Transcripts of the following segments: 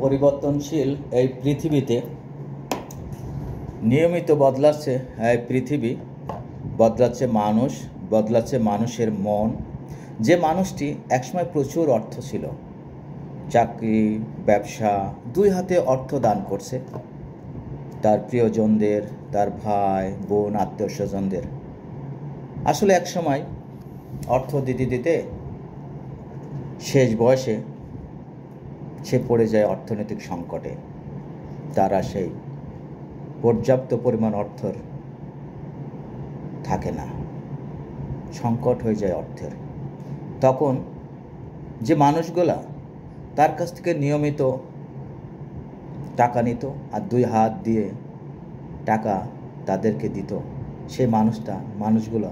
পরিবর্তনশীল এই পৃথিবীতে নিয়মিত বদলাচ্ছে এই পৃথিবী, বদলাচ্ছে মানুষ, বদলাচ্ছে মানুষের মন। যে মানুষটি একসময় প্রচুর অর্থ ছিল, চাকরি, ব্যবসা, দুই হাতে অর্থ দান করছে তার প্রিয়জনদের, তার ভাই বোন, আত্মীয় স্বজনদের। আসলে একসময় অর্থ দিতে দিতে শেষ বয়সে সে পড়ে যায় অর্থনৈতিক সংকটে। তারা সেই পর্যাপ্ত পরিমাণ অর্থর থাকে না, সংকট হয়ে যায় অর্থের। তখন যে মানুষগুলা তার কাছ থেকে নিয়মিত টাকা নিত আর দুই হাত দিয়ে টাকা তাদেরকে দিত, সেই মানুষগুলো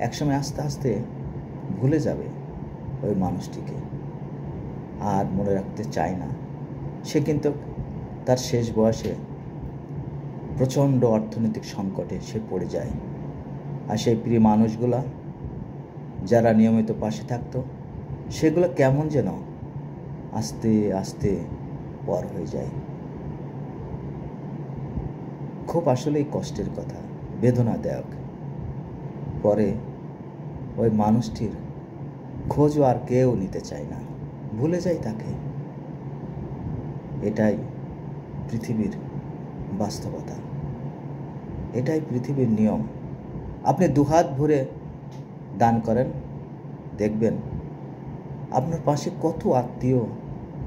একসময় আস্তে আস্তে ভুলে যাবে ওই মানুষটিকে, আর মনে রাখতে চায় না। সে কিন্তু তার শেষ বয়সে প্রচণ্ড অর্থনৈতিক সংকটে সে পড়ে যায়। আর সেই প্রিয় মানুষগুলা যারা নিয়মিত পাশে থাকতো, সেগুলো কেমন যেন আস্তে আস্তে পর হয়ে যায়। খুব আসলেই কষ্টের কথা, বেদনাদায়ক। পরে ওই মানুষটির খোঁজও আর কেউ নিতে চায় না, ভুলে যায় তাকে। এটাই পৃথিবীর বাস্তবতা, এটাই পৃথিবীর নিয়ম। আপনি দুহাত ভরে দান করেন, দেখবেন আপনার পাশে কত আত্মীয়,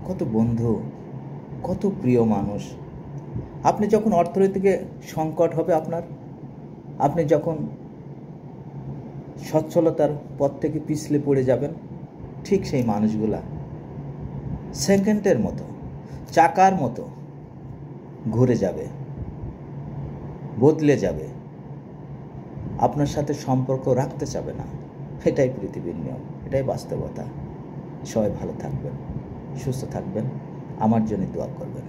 কত বন্ধু, কত প্রিয় মানুষ। আপনি যখন অর্থনৈতিক সংকট হবে আপনি যখন সচ্ছলতার পথ থেকে পিছলে পড়ে যাবেন, ঠিক সেই মানুষগুলা সেকেন্ডের মতো, চাকার মতো ঘুরে যাবে, বদলে যাবে, আপনার সাথে সম্পর্ক রাখতে চাবে না। এটাই পৃথিবীর নিয়ম, এটাই বাস্তবতা। সবাই ভালো থাকবেন, সুস্থ থাকবেন, আমার জন্য দোয়া করবেন।